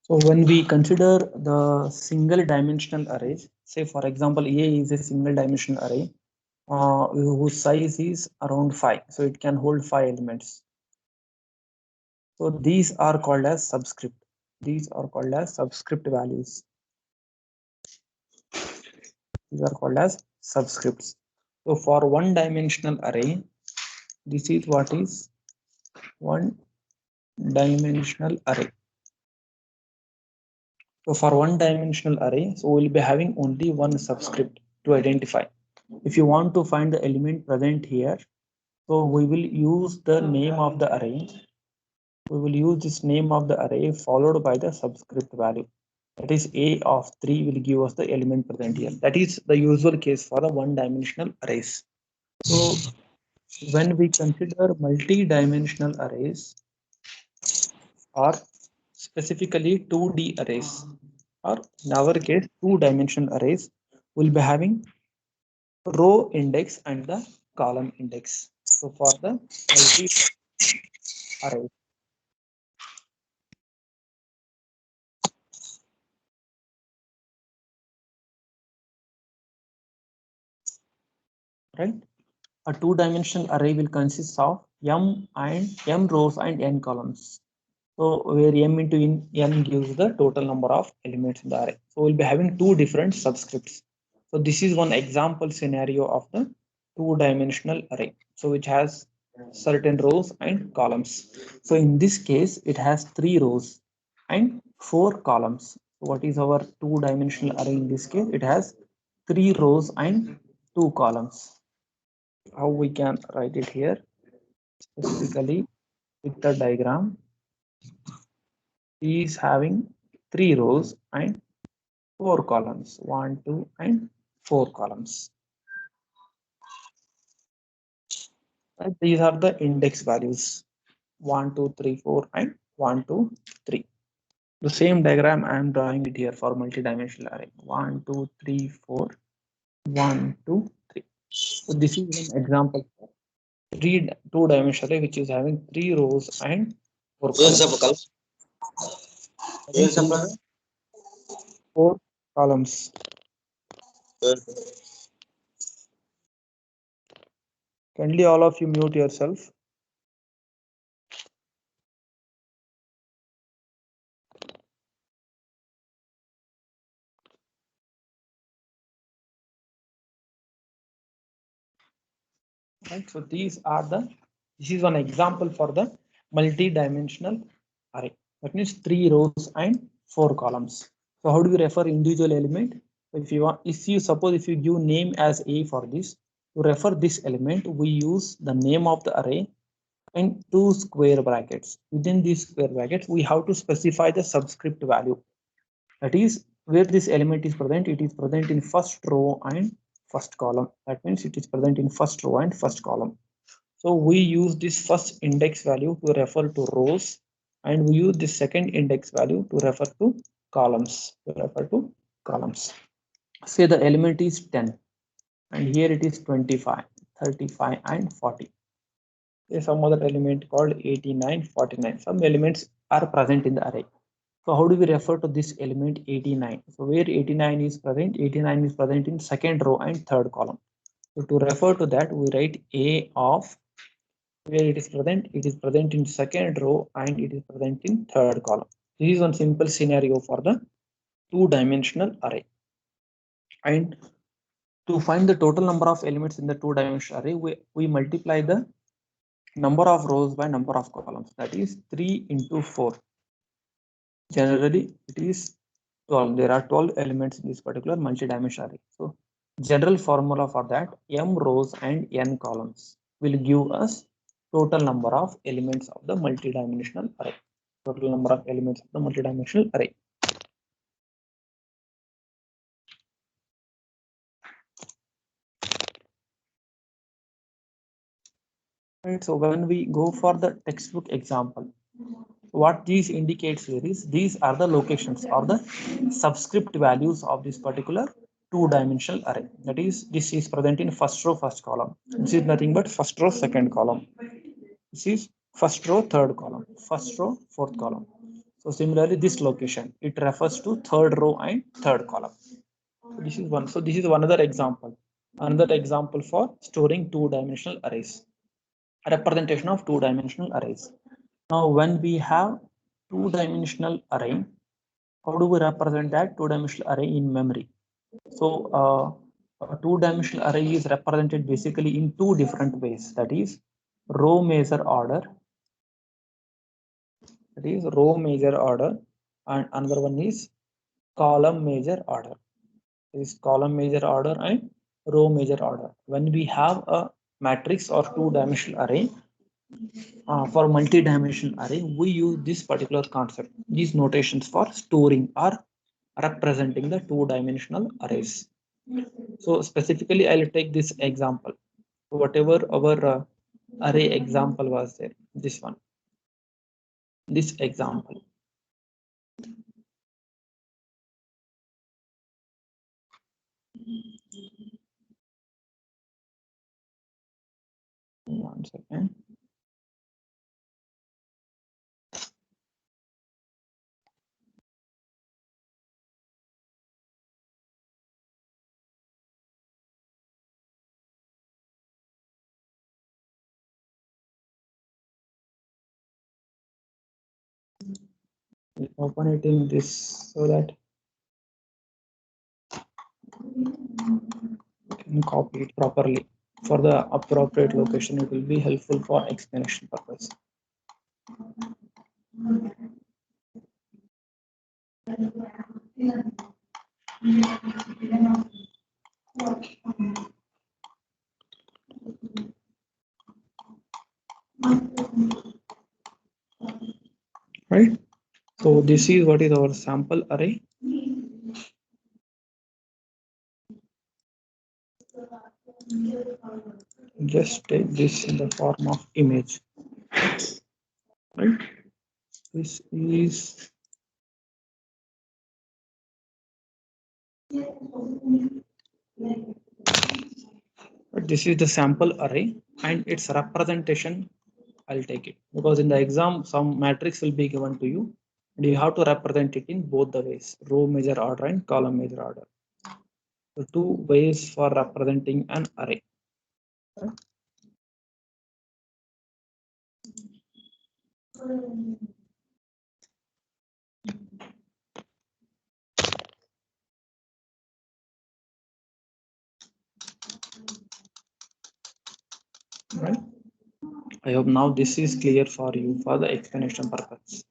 So when we consider the single dimensional arrays, say for example, A is a single dimensional array whose size is around 5. So it can hold 5 elements. So these are called as subscript. These are called as subscript values. These are called as subscripts. So for one dimensional array, this is what is one dimensional array. So for one dimensional array, so we'll be having only one subscript to identify. If you want to find the element present here, so we will use the name of the array. We will use this name of the array followed by the subscript value. That is A of 3 will give us the element present here. That is the usual case for the one dimensional arrays. So when we consider multi-dimensional arrays or specifically 2D arrays, or in our case 2-dimensional arrays, will be having row index and the column index. So for the multi array, right? A 2-dimensional array will consist of m rows and n columns. So where m into n gives the total number of elements in the array. So we'll be having two different subscripts. So this is one example scenario of the 2-dimensional array. So which has certain rows and columns. So in this case, it has 3 rows and 4 columns. So what is our 2-dimensional array in this case? It has 3 rows and 2 columns. How we can write it here? Specifically with the diagram, is having 3 rows and 4 columns, 1, 2, and 4 columns. Right? These are the index values 1, 2, 3, 4, and 1, 2, 3. The same diagram I am drawing it here for multi-dimensional array 1, 2, 3, 4, 1, 2, 3. So this is an example for 2-dimensional array which is having 3 rows and 4 columns. 4 columns. Kindly all of you mute yourself. Right, so this is an example for the multi-dimensional array. That means 3 rows and 4 columns. So how do we refer individual element? If you suppose if you give name as A for this, to refer this element, we use the name of the array and 2 square brackets. Within these square brackets, we have to specify the subscript value. That is where this element is present. It is present in first row and first column. That means it is present in first row and first column. So we use this first index value to refer to rows, and we use the second index value to refer to columns. Say the element is 10, and here it is 25, 35, and 40. There's some other element called 89, 49. Some elements are present in the array. So how do we refer to this element 89? So where 89 is present? 89 is present in second row and third column. So to refer to that, we write A of where it is present in second row and it is present in third column. This is one simple scenario for the 2-dimensional array. And to find the total number of elements in the 2-dimensional array, we multiply the number of rows by number of columns. That is 3 into 4. Generally, it is 12. There are 12 elements in this particular multi-dimensional array. So general formula for that, m rows and n columns will give us total number of elements of the multi-dimensional array. Total number of elements of the multi-dimensional array. Right, so when we go for the textbook example, what these indicates here is these are the locations or the subscript values of this particular 2-dimensional array. That is, this is present in first row, first column. This is nothing but first row, second column. This is first row, third column, first row, fourth column. So similarly, this location, it refers to third row and third column. So this is one. So this is another example. Another example for storing two-dimensional arrays. Representation of two-dimensional arrays. Now, when we have two-dimensional array, how do we represent that two-dimensional array in memory? So a two-dimensional array is represented basically in two different ways. That is row measure order. That is row measure order, and another one is column measure order. This is column measure order and row measure order. When we have a matrix or two-dimensional array, for multi-dimensional array, we use this particular concept, these notations for storing or representing the two-dimensional arrays. So specifically, I'll take this example. Whatever our array example was there, this one, this example. One second. Open it in this so that you can copy it properly. For the appropriate location, it will be helpful for explanation purpose. Right. So this is what is our sample array. Just take this in the form of image. Right. This is the sample array and its representation. I'll take it because in the exam some matrix will be given to you and you have to represent it in both the ways, row measure order and column measure order. So two ways for representing an array. Right. I hope now this is clear for you for the explanation purpose.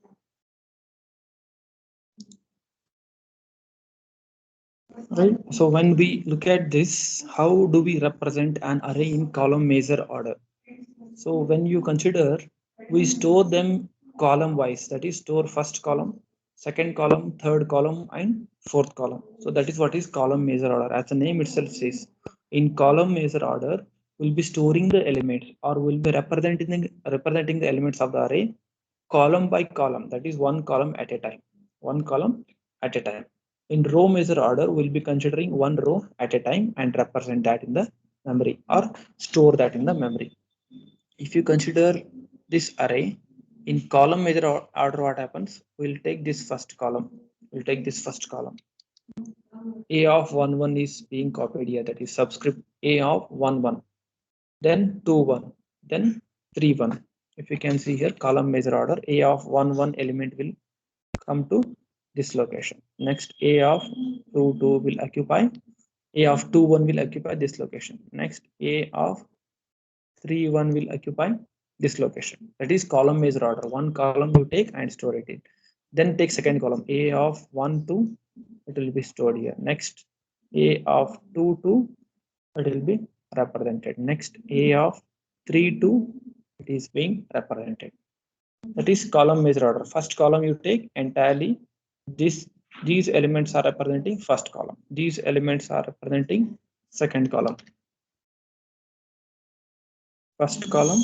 Right. So when we look at this, how do we represent an array in column measure order? So when you consider, we store them column wise, that is store first column, second column, third column, and fourth column. So that is what is column measure order. As the name itself says, in column measure order, we'll be storing the elements or we'll be representing the elements of the array column by column. That is one column at a time. One column at a time. In row measure order, we'll be considering one row at a time and represent that in the memory or store that in the memory. If you consider this array in column measure order, what happens? We'll take this first column. We'll take this first column. A of 1 1 is being copied here. That is subscript A of 1 1. Then 2 1. Then 3 1. If you can see here, column measure order, A of 1 1 element will come to this location. Next, A of 2 2 will occupy. A of 2 1 will occupy this location. Next, A of 3 1 will occupy this location. That is column measure order. One column you take and store it in. Then take second column. A of 1 2, it will be stored here. Next, A of 2 2, it will be represented. Next, A of 3 2, it is being represented. That is column measure order. First column you take entirely. These elements are representing first column. These elements are representing second column. First column,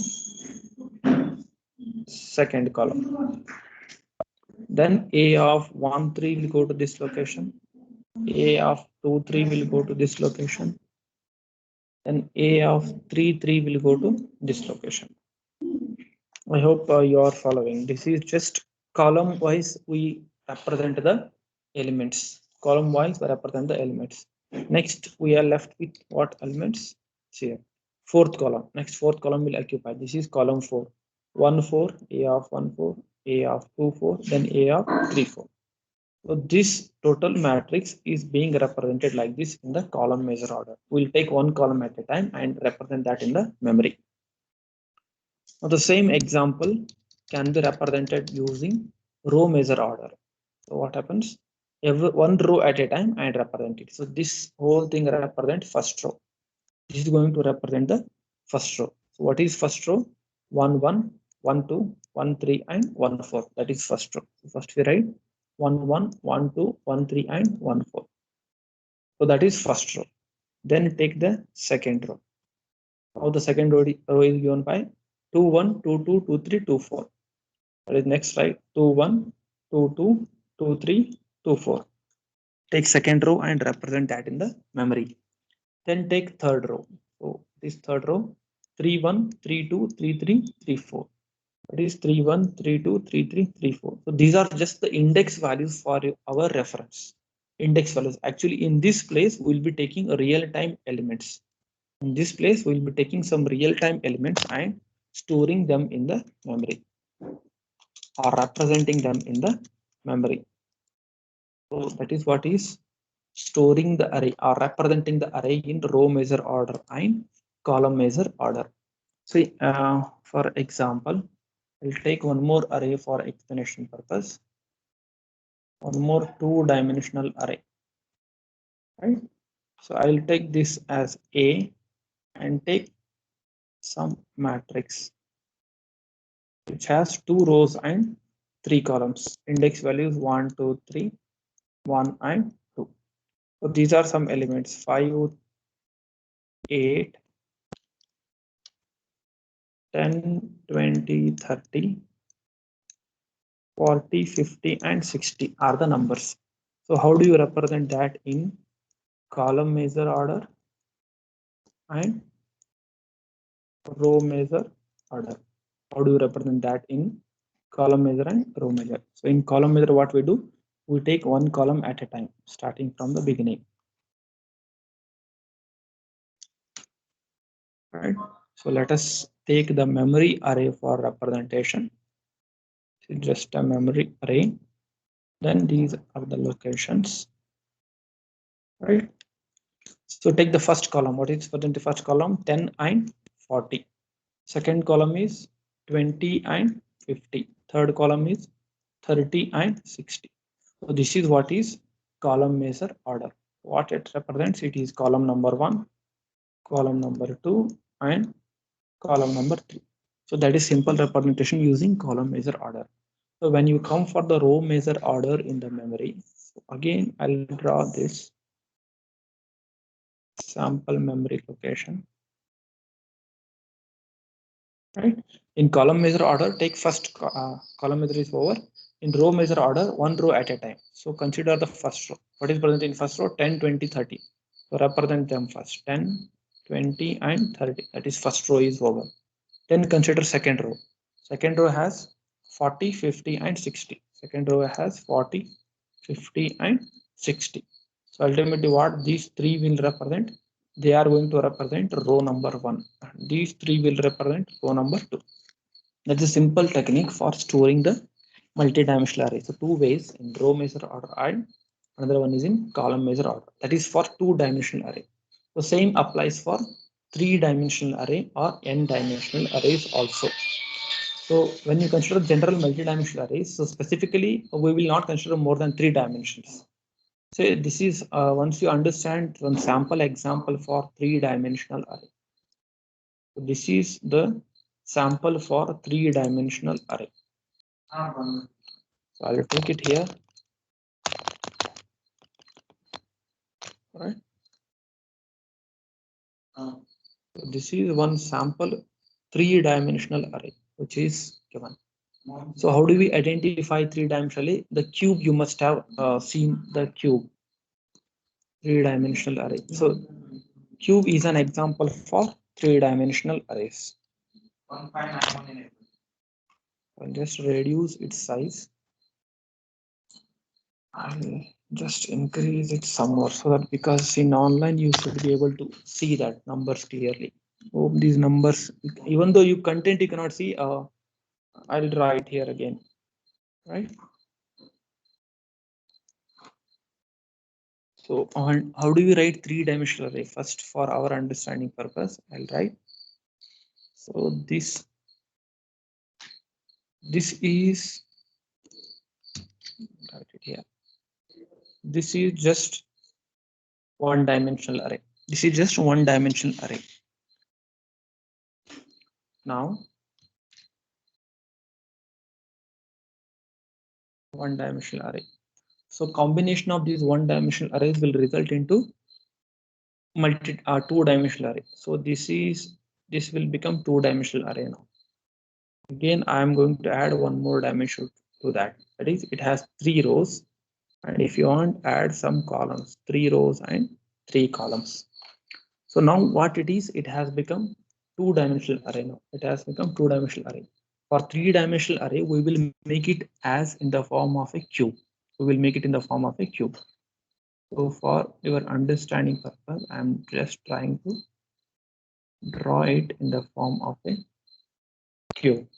second column. Then A of 1 3 will go to this location. A of 2 3 will go to this location. Then A of 3 3 will go to this location. I hope you are following. This is just column wise we represent the elements. Column wise we represent the elements. Next we are left with what elements? Here. Fourth column. Next fourth column will occupy. This is column 4. 1 4, A of 1 4, A of 2 4, then A of 3 4. So this total matrix is being represented like this in the column measure order. We'll take one column at a time and represent that in the memory. Now the same example can be represented using row measure order. So what happens? Every one row at a time and represent it. So this whole thing represents first row. This is going to represent the first row. So what is first row? 1 1, 1 2, 1 3 and 1 4. That is first row. So first we write 1 1, 1 2, 1 3 and 1 4. So that is first row. Then take the second row. Now the second row is given by 2 1, 2 2, 2 3, 2 4. That is next, right? 2 1, 2 2, 2 3, 2 4. Take second row and represent that in the memory. Then take third row. So this third row 3 1, 3 2, 3 3, 3 4. That is 3 1, 3 2, 3 3, 3 4. So these are just the index values for our reference. Index values. Actually, in this place, we'll be taking real-time elements. In this place, we'll be taking some real-time elements and storing them in the memory or representing them in the memory. So that is what is storing the array or representing the array in row measure order and column measure order. So for example, I'll take one more array for explanation purpose. One more two-dimensional array, right? So I'll take this as A and take some matrix which has 2 rows and 3 columns. Index values 1, 2, 3, 1 and 2. So these are some elements 5, 8, 10, 20, 30, 40, 50 and 60 are the numbers. So how do you represent that in column measure order and row measure order? How do you represent that in column measure and row measure? So in column measure, what we do, we take one column at a time, starting from the beginning. Right. So let us take the memory array for representation. So just a memory array. Then these are the locations. Right. So take the first column. What is for the first column? 10 and 40. Second column is 20 and 50. Third column is 30 and 60. So this is what is column measure order. What it represents, it is column number 1, column number 2 and column number 3. So that is simple representation using column measure order. So when you come for the row measure order in the memory, so again I'll draw this sample memory location. Right. In column measure order, take first column measure is over. In row measure order, one row at a time. So consider the first row. What is present in first row? 10, 20, 30. So represent them first. 10, 20 and 30. That is first row is over. Then consider second row. Second row has 40, 50 and 60. Second row has 40, 50 and 60. So ultimately what these three will represent? They are going to represent row number 1. These three will represent row number 2. That's a simple technique for storing the multidimensional array. So two ways, in row measure order and another one is in column measure order. That is for two-dimensional array. So same applies for three-dimensional array or n-dimensional arrays also. So when you consider general multidimensional arrays, so specifically we will not consider more than 3 dimensions. So this is once you understand one sample example for three-dimensional array. So this is the sample for three-dimensional array. So I'll take it here. All right. So this is one sample three-dimensional array which is given. So how do we identify three-dimensionally? The cube, you must have seen the cube. Three-dimensional array. So cube is an example for three-dimensional arrays. I'll just reduce its size. I'll just increase it some more so that, because in online you should be able to see that numbers clearly. Hope these numbers, even though you content you cannot see, I'll draw it here again, right? So on how do we write three-dimensional array? First, for our understanding purpose, I'll write. So this is, write it here. This is just one-dimensional array. This is just one-dimensional array. Now, one-dimensional array. So combination of these one-dimensional arrays will result into two-dimensional array. So this will become two-dimensional array now. Again, I am going to add one more dimension to that. That is, it has 3 rows, and if you want, add some columns, 3 rows and 3 columns. So now what it is, it has become two-dimensional array now. It has become two-dimensional array. For three-dimensional array, we will make it as in the form of a cube. We will make it in the form of a cube. So for your understanding purpose, I am just trying to draw it in the form of a cube.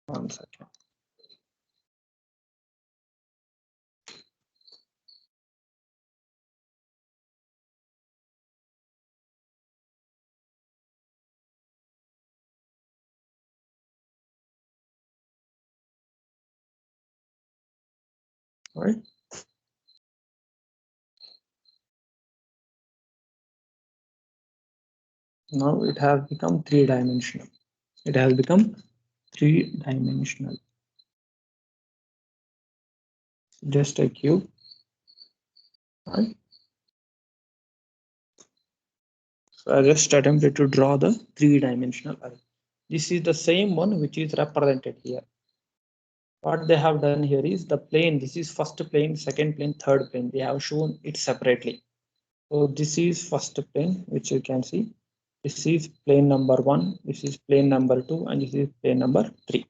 One second. All right. Now it has become three-dimensional. It has become three-dimensional. Just a cube. Right. So I just attempted to draw the three-dimensional array. This is the same one which is represented here. What they have done here is the plane. This is first plane, second plane, third plane. They have shown it separately. So this is first plane, which you can see. This is plane number 1. This is plane number 2, and this is plane number 3.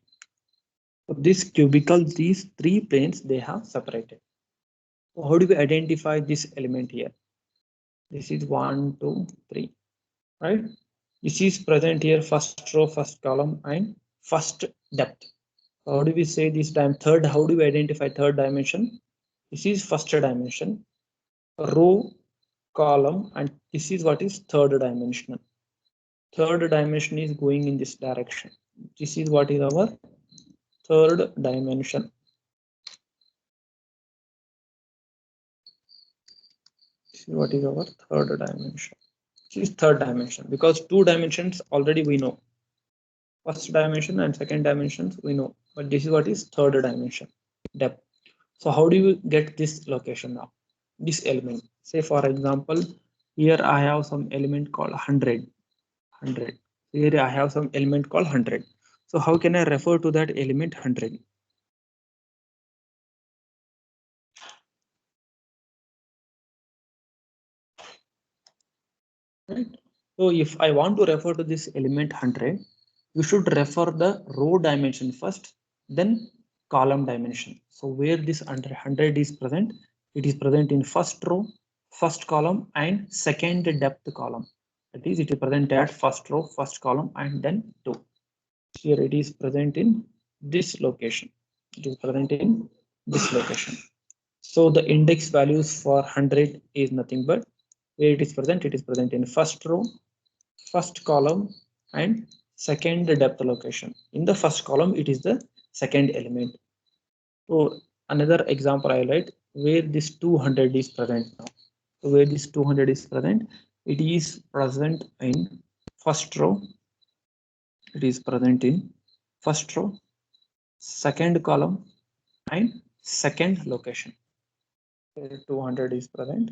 So this cubicle, these 3 planes, they have separated. So how do we identify this element here? This is 1, 2, 3, right? This is present here, first row, first column, and first depth. So how do we say this time third? How do we identify third dimension? This is first dimension, row, column, and this is what is third dimensional. Third dimension is going in this direction. This is what is our third dimension. This is what is our third dimension. This is third dimension, because 2 dimensions already we know. First dimension and second dimensions we know, but this is what is third dimension, depth. So how do you get this location now? This element. Say for example, here I have some element called 100. Here I have some element called 100. So how can I refer to that element 100? Right. So if I want to refer to this element 100, you should refer the row dimension first, then column dimension. So where this 100 is present, it is present in first row, first column, and second depth column. That is, it is present at first row, first column, and then 2. Here it is present in this location. It is present in this location. So the index values for 100 is nothing but where it is present in first row, first column, and second depth location. In the first column, it is the second element. So another example I write where this 200 is present now. So where this 200 is present, it is present in first row. It is present in first row, second column, and second location. Where 200 is present.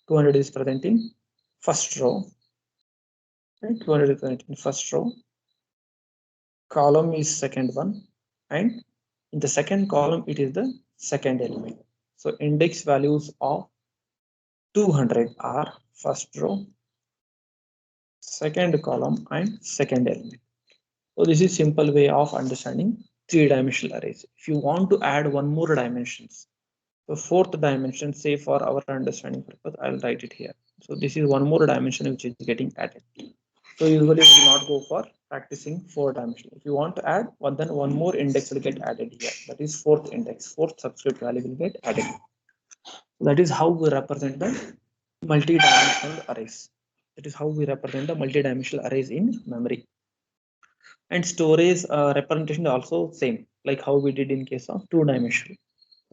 200 is present in first row. Right? 200 is present in first row. Column is second one, and in the second column it is the second element. So index values of 200 are first row, second column and second element. So this is simple way of understanding three-dimensional arrays. If you want to add one more dimensions, the fourth dimension, say for our understanding purpose, I'll write it here. So this is one more dimension which is getting added. So usually we will not go for practicing four dimension. If you want to add one, then one more index will get added here. That is fourth index, fourth subscript value will get added. That is how we represent the multi-dimensional arrays. That is how we represent the multi-dimensional arrays in memory. And storage representation also same, like how we did in case of two-dimensional.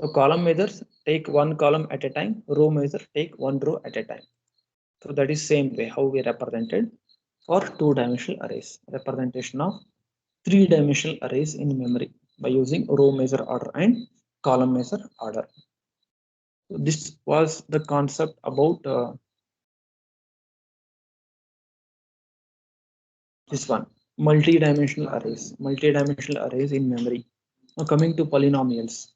So column measures take one column at a time, row measure take one row at a time. So that is same way how we represented for two-dimensional arrays. Representation of three-dimensional arrays in memory by using row measure order and column measure order. So this was the concept about this one, multi-dimensional arrays in memory. Now coming to polynomials.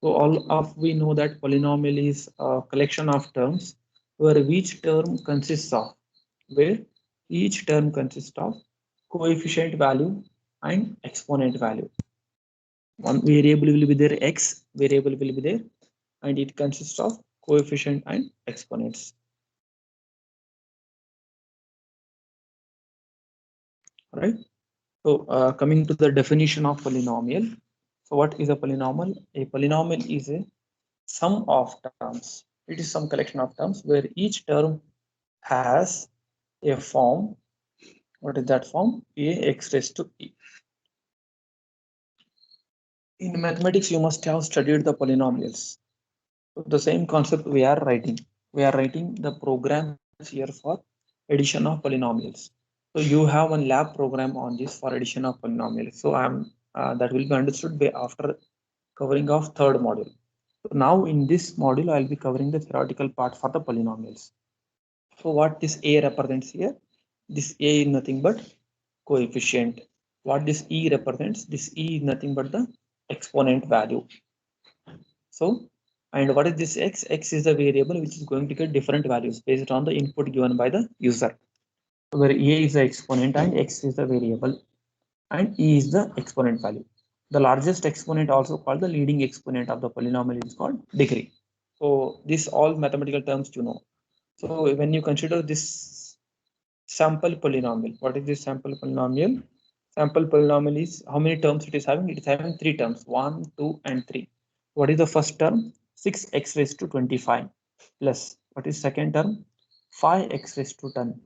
So all of we know that polynomial is a collection of terms where each term consists of coefficient value and exponent value. One variable will be there, x variable will be there, and it consists of coefficient and exponents. Right. So coming to the definition of polynomial. So what is a polynomial? A polynomial is a sum of terms. It is some collection of terms where each term has a form. What is that form? Ax raised to e. In mathematics, you must have studied the polynomials. So the same concept we are writing. We are writing the programs here for addition of polynomials. So you have one lab program on this for addition of polynomials. So that will be understood by after covering of third module. So now in this module, I'll be covering the theoretical part for the polynomials. So what this A represents here? This A is nothing but coefficient. What this E represents? This E is nothing but the exponent value. So, and what is this x? X is the variable which is going to get different values based on the input given by the user. Where A is the exponent and x is the variable and E is the exponent value. The largest exponent, also called the leading exponent of the polynomial, is called degree. So this all mathematical terms you know. So when you consider this sample polynomial, what is this sample polynomial? Sample polynomial is how many terms it is having? It is having three terms, 1, 2, and 3. What is the first term? 6x raised to 25 plus what is second term? 5x raised to 10.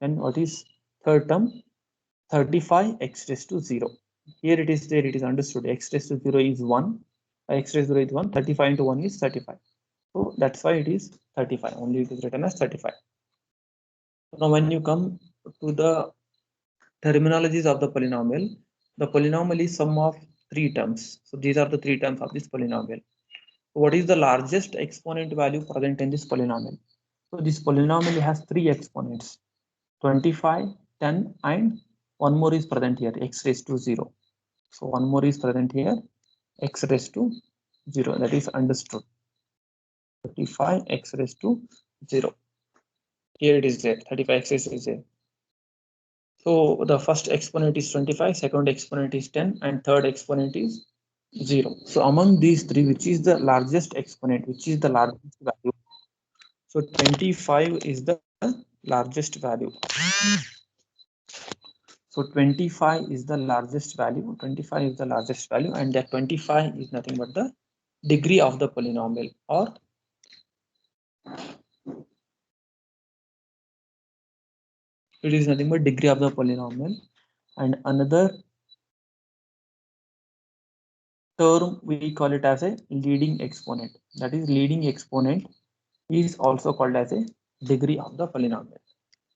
And what is third term? 35x raised to 0. Here it is there, it is understood. X raised to 0 is 1. X raised to 0 is 1. 35 into 1 is 35. So that's why it is 35. Only it is written as 35. Now when you come to the terminologies of the polynomial is sum of three terms. So these are the three terms of this polynomial. What is the largest exponent value present in this polynomial? So this polynomial has three exponents, 25, 10, and one more is present here, x raised to 0. So one more is present here, x raised to 0. That is understood. 35 x raised to 0. Here it is there, 35 x raised to 0. So the first exponent is 25, second exponent is 10, and third exponent is 0. So among these three, which is the largest exponent, which is the largest value? So 25 is the largest value. So 25 is the largest value. 25 is the largest value, and that 25 is nothing but the degree of the polynomial, or it is nothing but degree of the polynomial. And another term we call it as a leading exponent. That is, leading exponent is also called as a degree of the polynomial.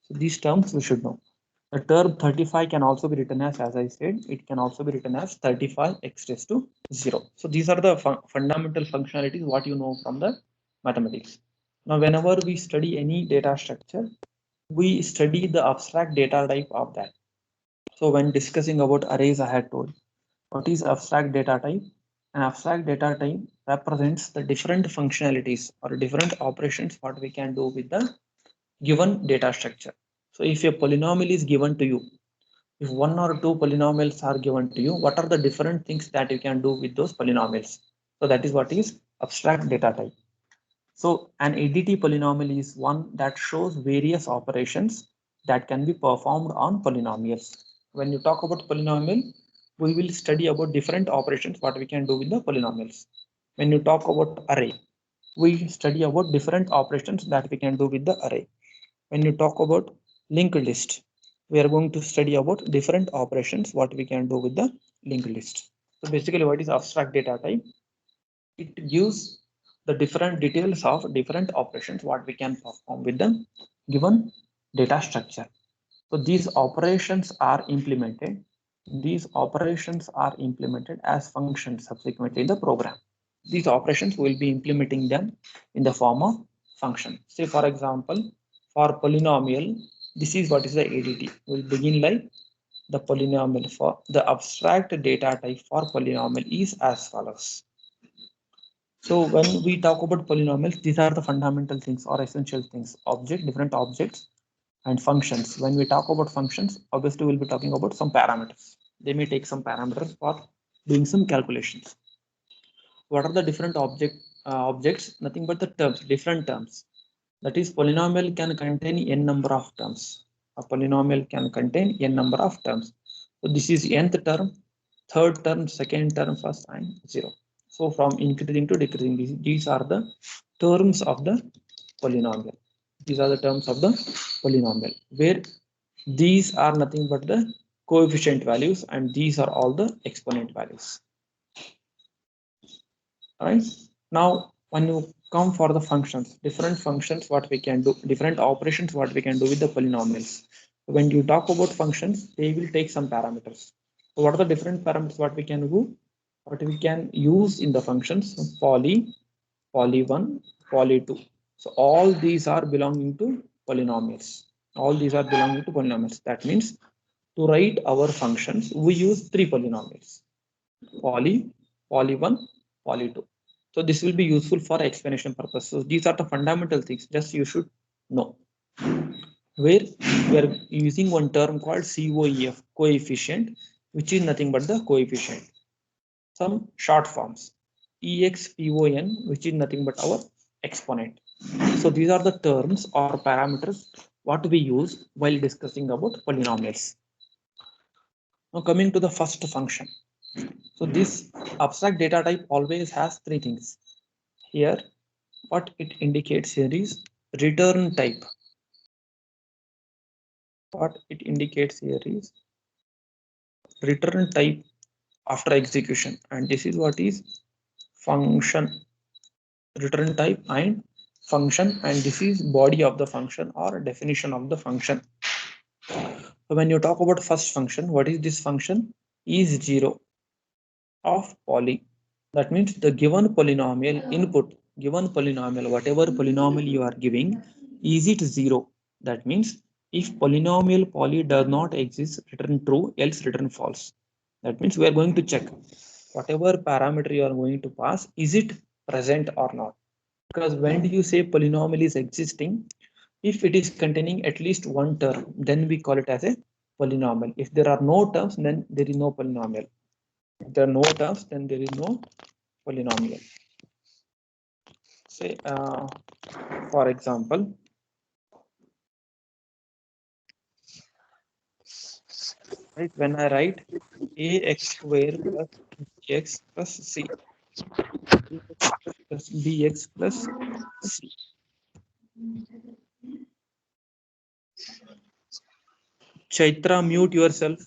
So these terms we should know. The term 35 can also be written as I said, it can also be written as 35 x raised to 0. So these are the fundamental functionalities what you know from the mathematics. Now whenever we study any data structure, we study the abstract data type of that. So when discussing about arrays, I had told what is abstract data type. An abstract data type represents the different functionalities or different operations what we can do with the given data structure. So if a polynomial is given to you, if one or two polynomials are given to you, what are the different things that you can do with those polynomials? So that is what is abstract data type. So an ADT polynomial is one that shows various operations that can be performed on polynomials. When you talk about polynomial, we will study about different operations what we can do with the polynomials. When you talk about array, we study about different operations that we can do with the array. When you talk about linked list, we are going to study about different operations what we can do with the linked list. So basically, what is abstract data type? It gives the different details of different operations what we can perform with the given data structure. So these operations are implemented. These operations are implemented as functions subsequently in the program. These operations will be implementing them in the form of function. Say for example, for polynomial, this is what is the ADT. We'll begin like the polynomial for the abstract data type for polynomial is as follows. So when we talk about polynomials, these are the fundamental things or essential things: different objects, and functions. When we talk about functions, obviously we'll be talking about some parameters. They may take some parameters for doing some calculations. What are the different objects? Nothing but the terms, different terms. That is, polynomial can contain n number of terms. A polynomial can contain n number of terms. So this is nth term, third term, second term, first, and 0. So from increasing to decreasing, these are the terms of the polynomial. These are the terms of the polynomial, where these are nothing but the coefficient values and these are all the exponent values. All right. Now, when you come for the functions, different functions, what we can do, different operations, what we can do with the polynomials. When you talk about functions, they will take some parameters. So what are the different parameters what we can do? What we can use in the functions? Poly, poly1, poly2. So all these are belonging to polynomials. All these are belonging to polynomials. That means to write our functions, we use three polynomials: poly, poly1, poly2. So this will be useful for explanation purposes. So these are the fundamental things just you should know. Where we are using one term called COEF, coefficient, which is nothing but the coefficient. Some short forms, EXPON, which is nothing but our exponent. So these are the terms or parameters what we use while discussing about polynomials. Now coming to the first function. So this abstract data type always has three things. Here, what it indicates here is return type. What it indicates here is return type after execution, and this is what is function. Return type and function, and this is body of the function or definition of the function. So when you talk about first function, what is this function? Is 0 of poly. That means the given polynomial input, given polynomial, whatever polynomial you are giving, is it 0? That means if polynomial poly does not exist, return true, else return false. That means we are going to check whatever parameter you are going to pass, is it present or not? Because when do you say polynomial is existing? If it is containing at least one term, then we call it as a polynomial. If there are no terms, then there is no polynomial. If there are no terms, then there is no polynomial. Say, for example, right, when I write ax square plus bx plus c, plus bx plus c. Chaitra, mute yourself.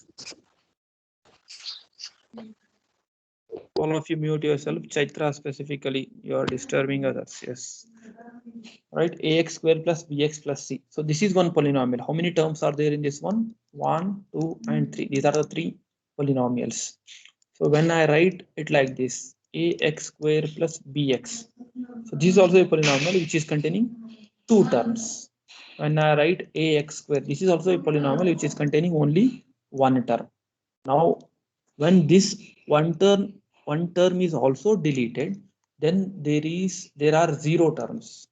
All of you mute yourself. Chaitra specifically, you are disturbing others. Yes. Right, ax square plus bx plus c. So this is one polynomial. How many terms are there in this one? 1, 2, and 3. These are the three polynomials. So when I write it like this, ax square plus bx. So this is also a polynomial which is containing two terms. When I write ax square, this is also a polynomial which is containing only one term. Now, when this one term is also deleted, then there are zero terms.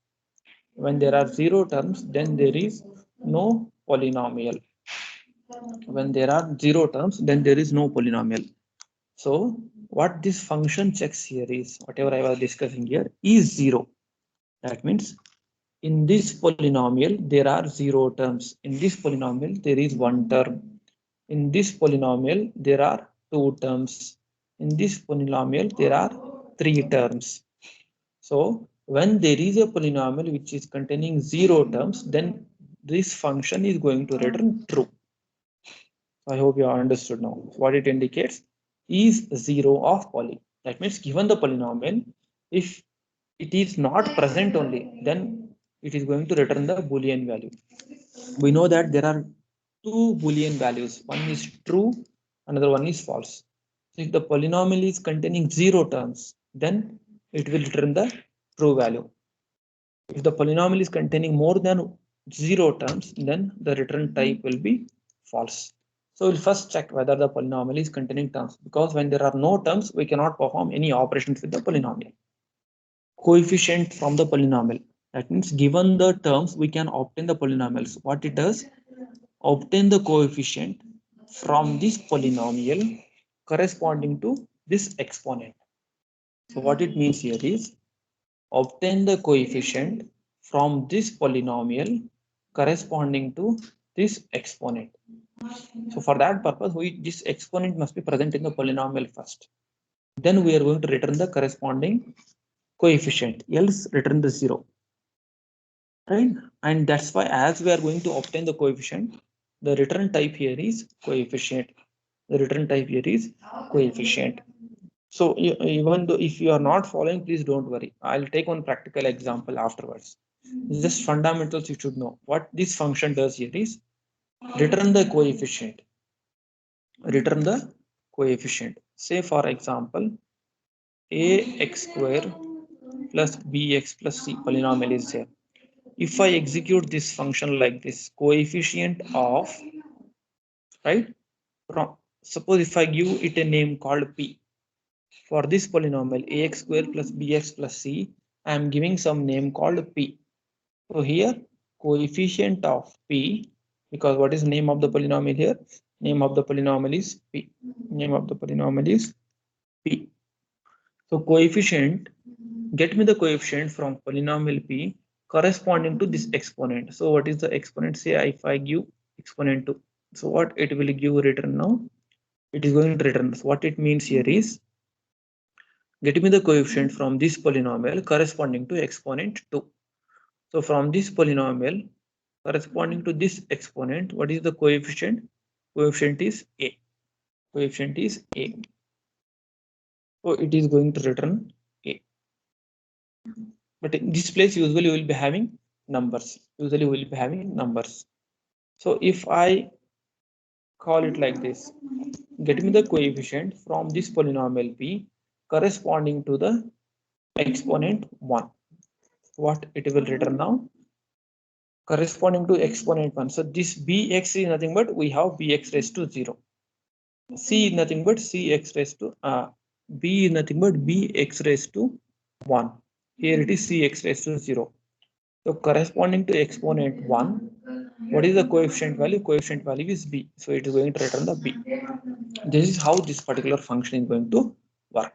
When there are zero terms, then there is no polynomial. When there are 0 terms, then there is no polynomial. So what this function checks here is whatever I was discussing here is 0. That means in this polynomial there are 0 terms. In this polynomial there is 1 term. In this polynomial there are 2 terms. In this polynomial there are 3 terms. So when there is a polynomial which is containing 0 terms, then this function is going to return true. I hope you understood now. What it indicates is 0 of poly. That means given the polynomial, if it is not present only, then it is going to return the Boolean value. We know that there are 2 Boolean values. One is true, another one is false. So if the polynomial is containing 0 terms, then it will return the true value. If the polynomial is containing more than 0 terms, then the return type will be false. So we'll first check whether the polynomial is containing terms, because when there are no terms, we cannot perform any operations with the polynomial. Coefficient from the polynomial. That means given the terms, we can obtain the polynomials. What it does? Obtain the coefficient from this polynomial corresponding to this exponent. So what it means here is obtain the coefficient from this polynomial corresponding to this exponent. So for that purpose, this exponent must be present in the polynomial first. Then we are going to return the corresponding coefficient, else return the 0. Right? And that's why as we are going to obtain the coefficient, the return type here is coefficient. The return type here is coefficient. So even though if you are not following, please don't worry. I'll take one practical example afterwards. It's just fundamentals you should know. What this function does here is return the coefficient. Return the coefficient. Say for example, ax square plus bx plus c polynomial is there. If I execute this function like this, coefficient of, right, from, suppose if I give it a name called p. For this polynomial ax square plus bx plus c, I am giving some name called p. So here coefficient of p, because what is name of the polynomial here? Name of the polynomial is p. Name of the polynomial is p. So coefficient, get me the coefficient from polynomial p corresponding to this exponent. So what is the exponent? Say if I give exponent 2. So what it will give return now? It is going to return. So what it means here is get me the coefficient from this polynomial corresponding to exponent 2. So from this polynomial corresponding to this exponent, what is the coefficient? Coefficient is a. Coefficient is a. So it is going to return a. But in this place usually we will be having numbers. Usually we will be having numbers. So if I call it like this, get me the coefficient from this polynomial p corresponding to the exponent 1. What it will return now? Corresponding to exponent 1. So this bx is nothing but we have bx raised to 0. C is nothing but cx raised to b is nothing but bx raised to 1. Here it is cx raised to 0. So corresponding to exponent 1, what is the coefficient value? Coefficient value is b. So it is going to return the b. This is how this particular function is going to work.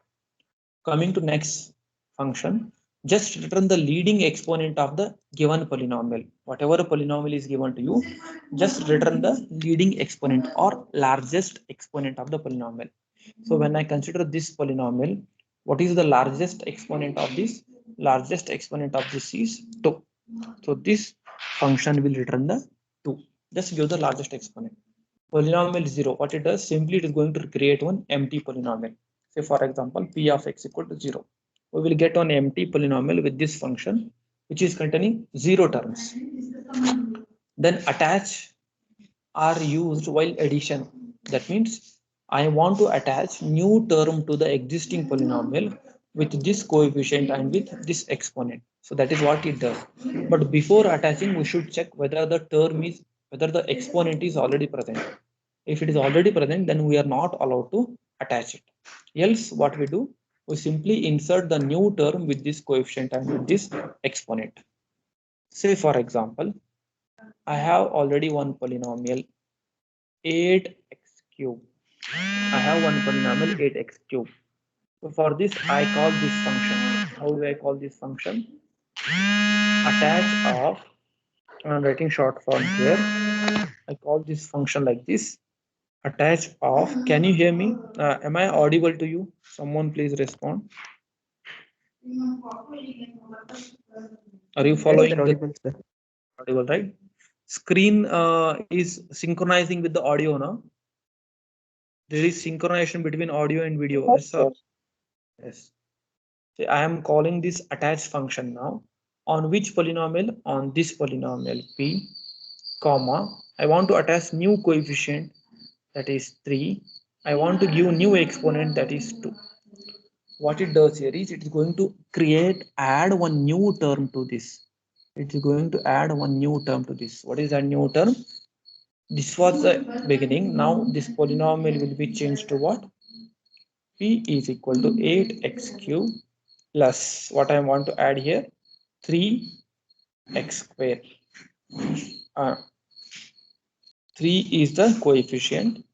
Coming to next function, just return the leading exponent of the given polynomial. Whatever polynomial is given to you, just return the leading exponent or largest exponent of the polynomial. So when I consider this polynomial, what is the largest exponent of this? Largest exponent of this is 2. So this function will return the 2. Just give the largest exponent. Polynomial 0, what it does? Simply it is going to create one empty polynomial. Say for example, p of x equal to 0. We will get an empty polynomial with this function, which is containing 0 terms. Then attach are used while addition. That means I want to attach new term to the existing polynomial with this coefficient and with this exponent. So that is what it does. But before attaching, we should check whether the term is, whether the exponent is already present. If it is already present, then we are not allowed to attach it. Else what we do? We simply insert the new term with this coefficient and with this exponent. Say for example, I have already one polynomial 8x cube. I have one polynomial 8x cube. So for this, I call this function. How do I call this function? Attach of, I'm writing short form here. I call this function like this. Attach of, can you hear me? Am I audible to you? Someone please respond. Are you Yes, following sir, the audible, sir. audible, right? Screen is synchronizing with the audio now. There is synchronization between audio and video. Yes, Yes, sir. yes. So I am calling this attach function now. On which polynomial? On this polynomial p, comma. I want to attach new coefficient, that is 3. I want to give new exponent, that is 2. What it does here is it is going to add one new term to this. It is going to add one new term to this. What is that new term? This was the beginning. Now this polynomial will be changed to what? P is equal to 8x cube plus what I want to add here, 3x square. 3 is the coefficient,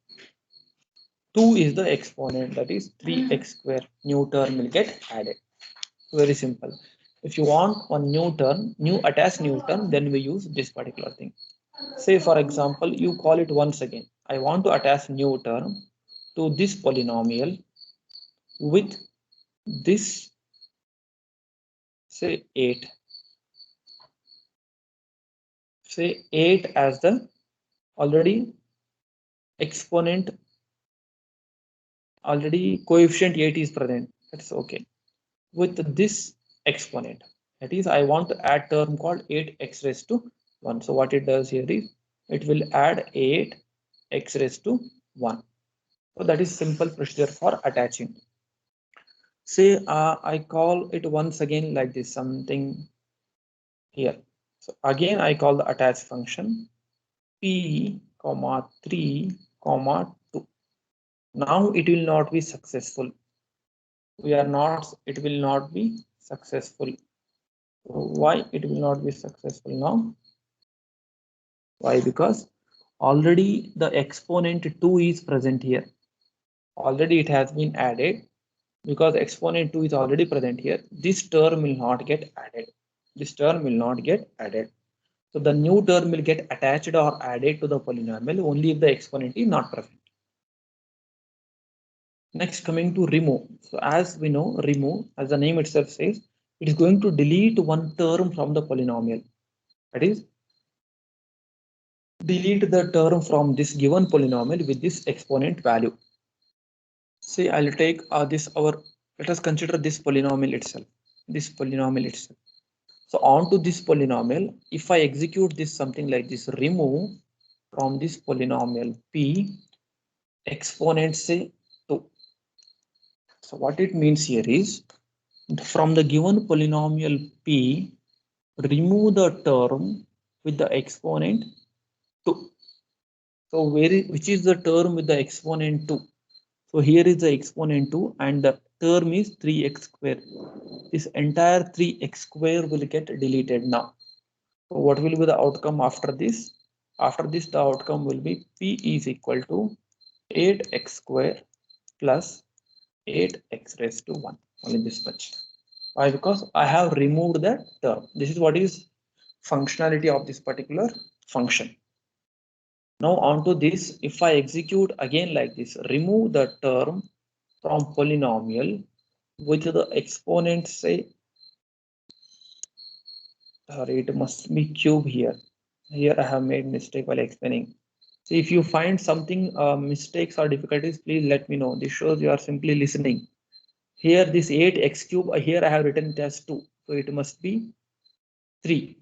2 is the exponent, that is 3x square. New term will get added. Very simple. If you want one new term, attach new term, then we use this particular thing. Say for example, you call it once again. I want to attach new term to this polynomial with this, say 8. Say 8 as the already exponent, already coefficient 8 is present. That's okay. With this exponent, that is I want to add term called 8x raised to 1. So what it does here is it will add 8x raised to 1. So that is simple procedure for attaching. Say I call it once again like this, something here. So again I call the attach function p comma 3 comma 2. Now it will not be successful. It will not be successful. Why it will not be successful now? Why? Because already the exponent 2 is present here. Already it has been added. Because exponent 2 is already present here, this term will not get added. This term will not get added. So the new term will get attached or added to the polynomial only if the exponent is not present. Next, coming to remove. So as we know, remove, as the name itself says, it is going to delete one term from the polynomial. That is, delete the term from this given polynomial with this exponent value. Say I'll take let us consider this polynomial itself. This polynomial itself. So on to this polynomial, if I execute this something like this, remove from this polynomial p exponent say 2. So what it means here is from the given polynomial p, remove the term with the exponent 2. So which is the term with the exponent 2? So here is the exponent 2 and the term is 3x square. This entire 3x square will get deleted now. So what will be the outcome after this? After this, the outcome will be p is equal to 8x square plus 8x raised to 1. Only this much. Why? Because I have removed that term. This is what is functionality of this particular function. Now onto this, if I execute again like this, remove the term from polynomial with the exponent, say, sorry, it must be cube here. Here I have made mistake while explaining. So if you find something mistakes or difficulties, please let me know. This shows you are simply listening. Here this 8x cube, here I have written it as 2. So it must be 3.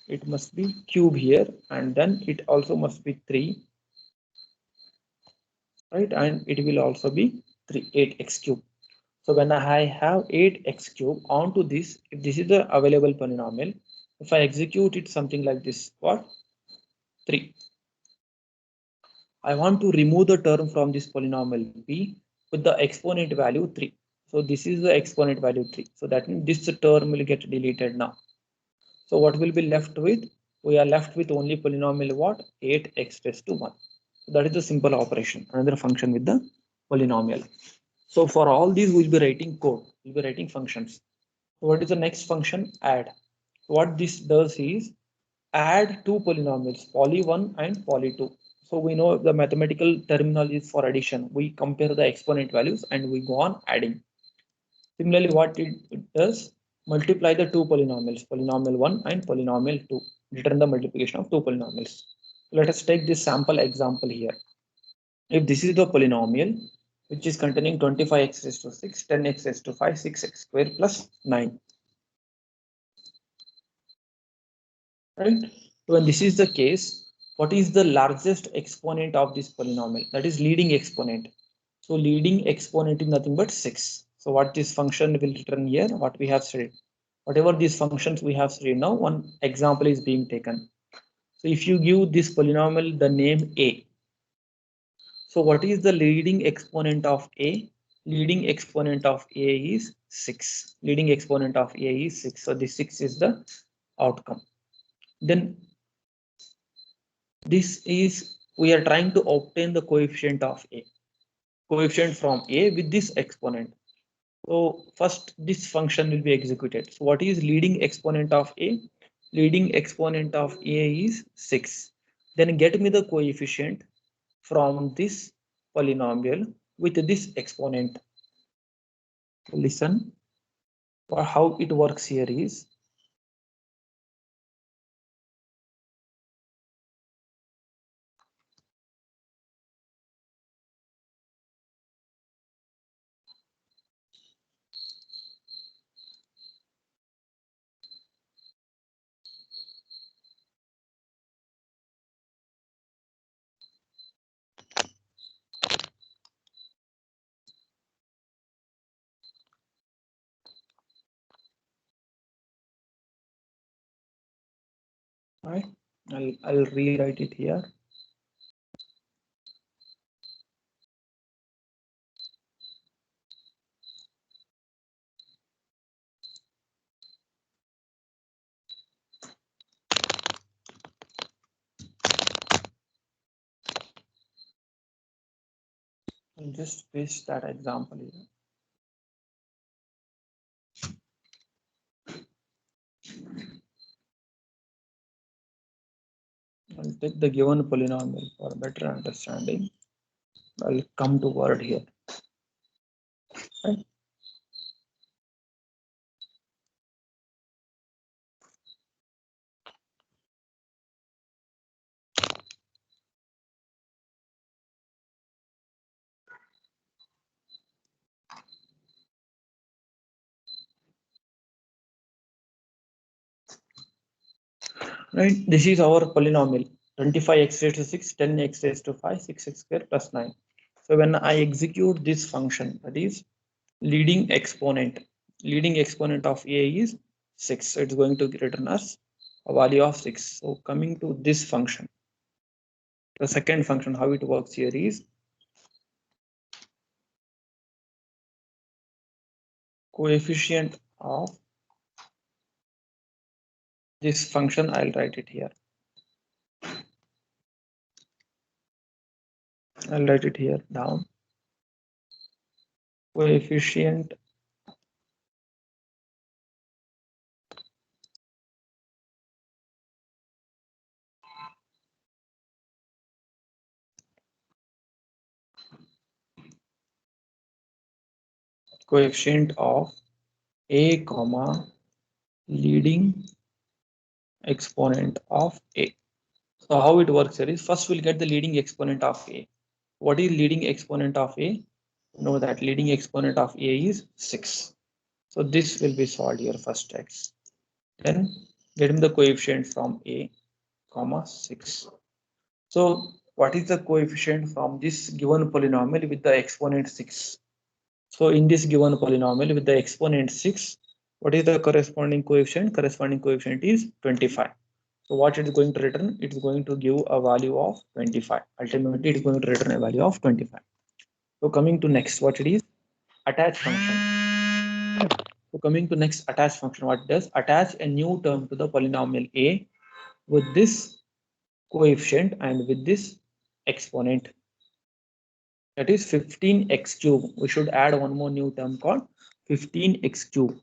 It must be cube here and then it also must be 3. Right, and it will also be 8x cube. So when I have 8x cube onto this, if this is the available polynomial, if I execute it something like this, what? 3. I want to remove the term from this polynomial p with the exponent value 3. So this is the exponent value 3. So that means this term will get deleted now. So what will be left with? We are left with only polynomial what? 8x raised to 1. So that is the simple operation, another function with the polynomial. So for all these, we'll be writing code, we'll be writing functions. So what is the next function? Add. What this does is add two polynomials, poly 1 and poly 2. So we know the mathematical terminology is for addition. We compare the exponent values and we go on adding. Similarly, what it does, multiply the two polynomials, polynomial 1 and polynomial 2. Return the multiplication of two polynomials. Let us take this sample example here. If this is the polynomial, which is containing 25x raised to 6, 10x raised to 5, 6x squared plus 9. Right? When this is the case, what is the largest exponent of this polynomial? That is leading exponent. So leading exponent is nothing but 6. So what this function will return here, what we have studied. Whatever these functions we have studied now, one example is being taken. So if you give this polynomial the name a, so what is the leading exponent of a? Leading exponent of a is 6. Leading exponent of a is 6. So this 6 is the outcome. Then this is, we are trying to obtain the coefficient of a. Coefficient from a with this exponent. So first this function will be executed. So what is leading exponent of a? Leading exponent of a is 6. Then get me the coefficient from this polynomial with this exponent. Listen, or how it works here is, right? I'll rewrite it here. I'll just paste that example here. I'll take the given polynomial for better understanding. I'll come to word here. Right? Right? This is our polynomial. 25x raised to 6, 10x raised to 5, 6x squared plus 9. So when I execute this function, that is leading exponent of a is 6. So it's going to return us a value of 6. So coming to this function, the second function, how it works here is coefficient of this function. I'll write it here. I'll write it here down. Coefficient of a comma leading exponent of a. So how it works here is, first we'll get the leading exponent of a. What is leading exponent of a? Know that leading exponent of a is 6. So this will be solved here first x. Then getting the coefficient from a comma 6. So what is the coefficient from this given polynomial with the exponent 6? So in this given polynomial with the exponent 6, what is the corresponding coefficient? Corresponding coefficient is 25. So what it is going to return? It is going to give a value of 25. Ultimately, it is going to return a value of 25. So coming to next, what it is? Attach function. So coming to next attach function, what it does? Attach a new term to the polynomial a with this coefficient and with this exponent, that is 15x cube. We should add one more new term called 15x cube.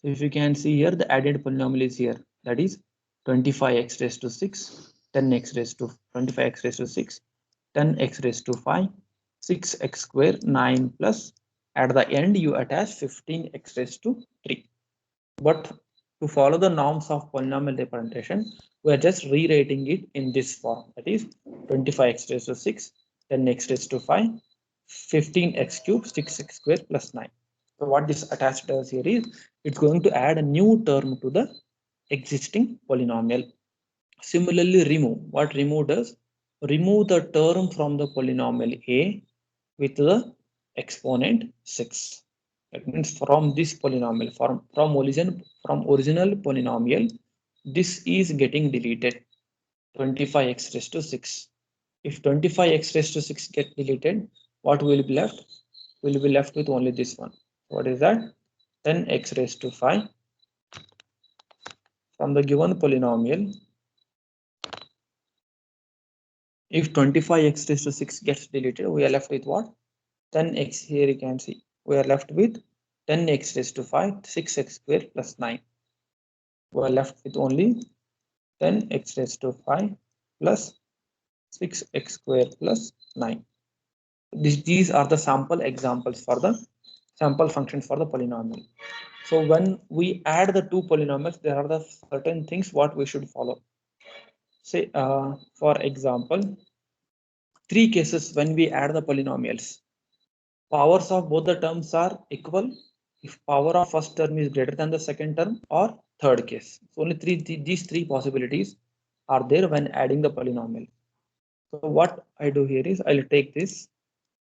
So if you can see here, the added polynomial is here, that is 25x raised to 6, 10x raised to 25x raised to 6, 10x raised to 5, 6x square, 9 plus at the end you attach 15x raised to 3. But to follow the norms of polynomial representation, we are just rewriting it in this form, that is 25x raised to 6, 10x raised to 5, 15x cube, 6x square plus 9. So what this attached does here is it's going to add a new term to the existing polynomial. Similarly, remove. What remove does? Remove the term from the polynomial a with the exponent 6. That means from this polynomial, from original polynomial, this is getting deleted. 25x raised to 6. If 25x raised to 6 get deleted, what will be left? Will be left with only this one. What is that? 10x raised to 5 from the given polynomial. If 25x raised to 6 gets deleted, we are left with what? 10x. Here you can see we are left with 10x raised to 5, 6x square plus 9. We are left with only 10x raised to 5 plus 6x square plus 9. These are the sample examples for the sample functions for the polynomial. So when we add the two polynomials, there are the certain things what we should follow. Say, for example, 3 cases when we add the polynomials. Powers of both the terms are equal if power of first term is greater than the second term, or third case. So only these three possibilities are there when adding the polynomial. So what I do here is I'll take this.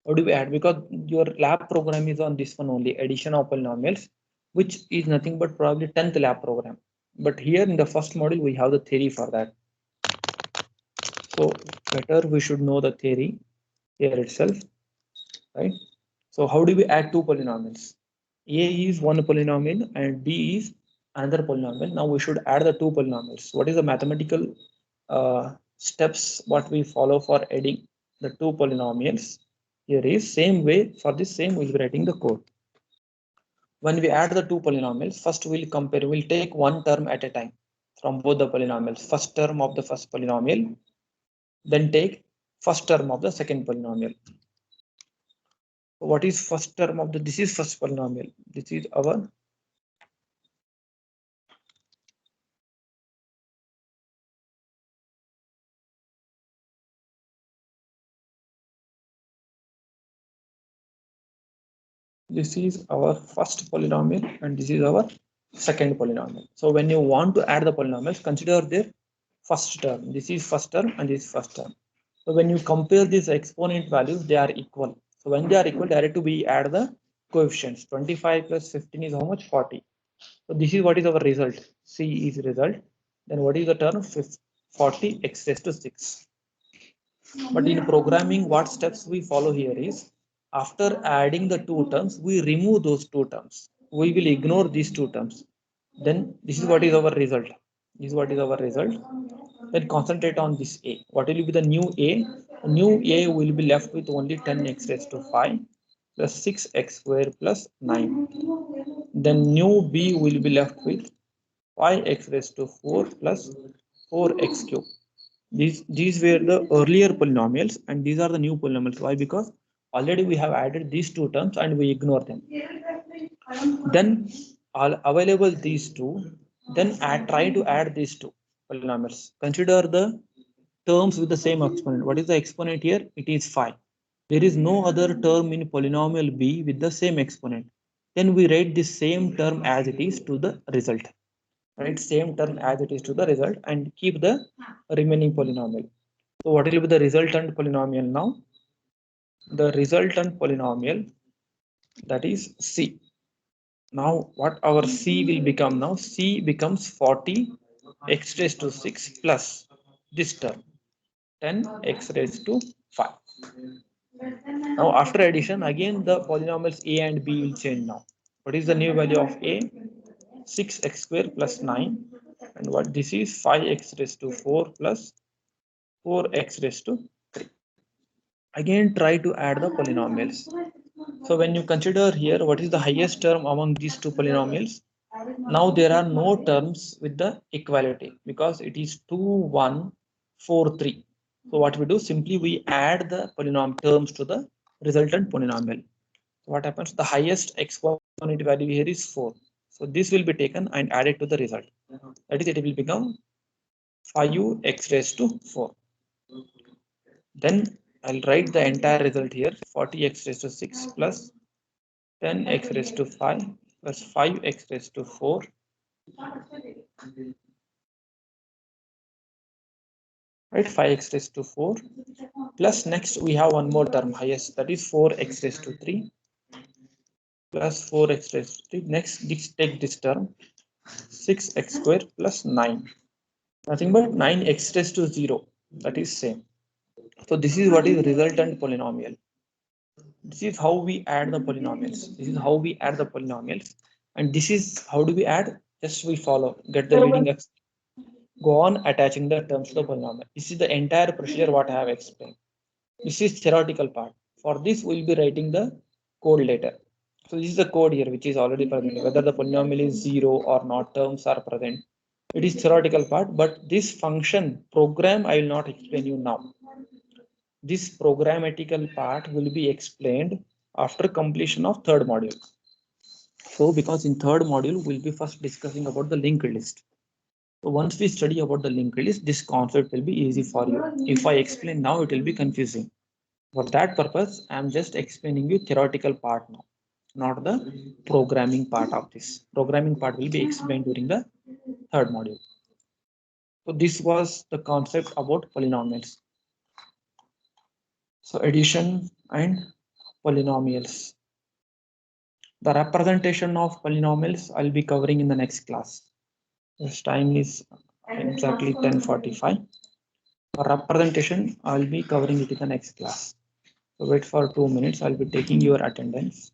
How do we add? Because your lab program is on this one only, addition of polynomials, which is nothing but probably 10th lab program. But here in the first module, we have the theory for that. So better we should know the theory here itself, right? So how do we add two polynomials? A is one polynomial and B is another polynomial. Now we should add the two polynomials. What is the mathematical steps what we follow for adding the two polynomials? Here is same way. For this same we'll be writing the code. When we add the two polynomials, first we'll compare, we'll take one term at a time from both the polynomials. First term of the first polynomial, then take first term of the second polynomial. What is first term of the, this is first polynomial. This is our this is our first polynomial and this is our second polynomial. So when you want to add the polynomials, consider their first term. This is first term and this is first term. So when you compare these exponent values, they are equal. So when they are equal, directly we add the coefficients. 25 plus 15 is how much? 40. So this is what is our result. C is result. Then what is the term? 40 x raised to 6. But in programming, what steps we follow here is, after adding the two terms, we remove those two terms. We will ignore these two terms. Then this is what is our result. This is what is our result. Then concentrate on this A. What will be the new A? New A will be left with only 10x raised to 5 plus 6x square plus 9. Then new B will be left with 5x raised to 4 plus 4x cube. These were the earlier polynomials and these are the new polynomials. Why? Because already we have added these two terms and we ignore them. Then all available these two, then try to add these two polynomials. Consider the terms with the same exponent. What is the exponent here? It is 5. There is no other term in polynomial B with the same exponent. Then we write the same term as it is to the result. Right, same term as it is to the result and keep the remaining polynomial. So what will be the resultant polynomial now? The resultant polynomial, that is C. Now what our C will become now? C becomes 40 x raised to 6 plus this term 10 x raised to 5. Now after addition, again the polynomials A and B will change now. What is the new value of A? 6x square plus 9 And what this is 5x raised to 4 plus 4x raised to 3. Again, try to add the polynomials. So when you consider here, what is the highest term among these two polynomials? Now there are no terms with the equality because it is 2, 1, 4, 3. So what we do, simply we add the polynomial terms to the resultant polynomial. So what happens? The highest exponent value here is 4. So this will be taken and added to the result. That is, it will become 5x raised to 4. Then I'll write the entire result here, 40x raised to 6 plus 10x raised to 5 plus 5x raised to 4 right, 5x raised to 4 plus next we have one more term highest, that is 4x raised to 3 plus 4x raised to 3. Next, take this term 6x square plus 9, nothing but 9x raised to 0, that is same. So this is what is resultant polynomial. This is how we add the polynomials. This is how we add the polynomials, and this is how do we add? Just we follow, get the leading x, go on attaching the terms to the polynomial. This is the entire procedure what I have explained. This is theoretical part. For this, we'll be writing the code later. So this is the code here, which is already present. Whether the polynomial is 0 or not, terms are present. It is theoretical part, but this function program I will not explain you now. This programmatical part will be explained after completion of third module. So because in third module, we'll be first discussing about the linked list. So once we study about the linked list, this concept will be easy for you. If I explain now, it will be confusing. For that purpose, I'm just explaining you theoretical part now, not the programming part of this. Programming part will be explained during the third module. So this was the concept about polynomials. So addition and polynomials. The representation of polynomials I'll be covering in the next class. This time is exactly 10:45. For representation, I'll be covering it in the next class. So wait for 2 minutes. I'll be taking your attendance.